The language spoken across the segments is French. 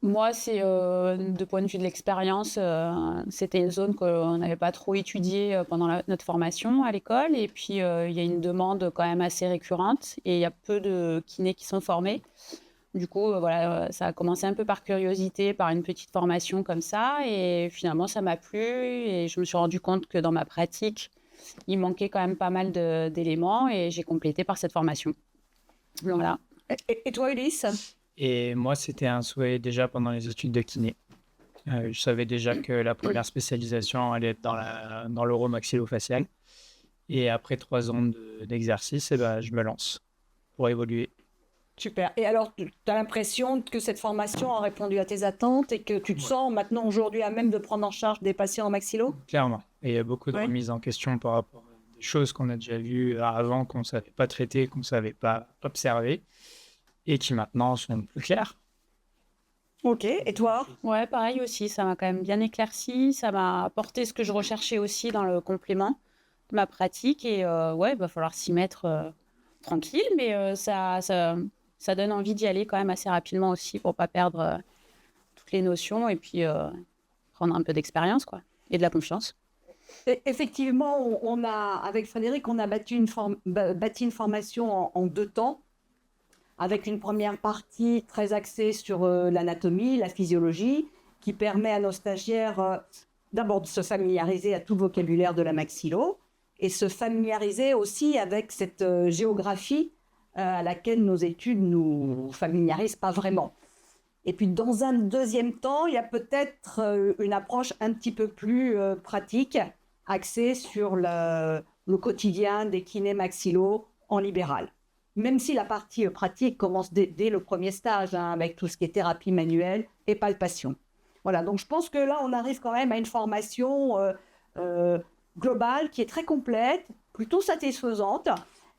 Moi, c'est de point de vue de l'expérience, c'était une zone qu'on n'avait pas trop étudiée pendant notre formation à l'école. Et puis, il y a une demande quand même assez récurrente et il y a peu de kinés qui sont formés. Du coup, voilà, ça a commencé un peu par curiosité, par une petite formation comme ça. Et finalement, ça m'a plu et je me suis rendu compte que dans ma pratique, il manquait quand même pas mal d'éléments et j'ai complété par cette formation. Voilà. Et toi, Ulysse? Et moi, c'était un souhait déjà pendant les études de kiné. Je savais déjà que la première spécialisation allait être dans l'oro-maxillofacial. Et après 3 ans d'exercice, eh ben, je me lance pour évoluer. Super. Et alors, tu as l'impression que cette formation a répondu à tes attentes et que tu te sens maintenant aujourd'hui à même de prendre en charge des patients en maxillo? Clairement. Et il y a beaucoup de Oui. remises en question par rapport à des choses qu'on a déjà vues avant, qu'on ne savait pas traiter, qu'on ne savait pas observer, et qui maintenant sont plus claires. Ok. Et toi? Ouais, pareil aussi, ça m'a quand même bien éclairci, ça m'a apporté ce que je recherchais aussi dans le complément de ma pratique et ouais, il va falloir s'y mettre tranquille, mais ça donne envie d'y aller quand même assez rapidement aussi pour pas perdre toutes les notions et puis prendre un peu d'expérience quoi et de la confiance. Effectivement, on a, avec Frédéric, on a bâti une formation en 2 temps, avec une première partie très axée sur l'anatomie, la physiologie, qui permet à nos stagiaires d'abord de se familiariser à tout le vocabulaire de la maxillo et se familiariser aussi avec cette géographie à laquelle nos études nous familiarisent pas vraiment. Et puis dans un deuxième temps, il y a peut-être une approche un petit peu plus pratique, axée sur le quotidien des kinés maxillo en libéral. Même si la partie pratique commence dès le premier stage, hein, avec tout ce qui est thérapie manuelle et palpation. Voilà, donc je pense que là, on arrive quand même à une formation euh, globale qui est très complète, plutôt satisfaisante,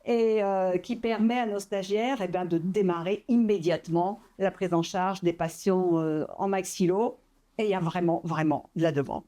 et qui permet à nos stagiaires de démarrer immédiatement la prise en charge des patients en maxillo. Et il y a vraiment, vraiment de la demande.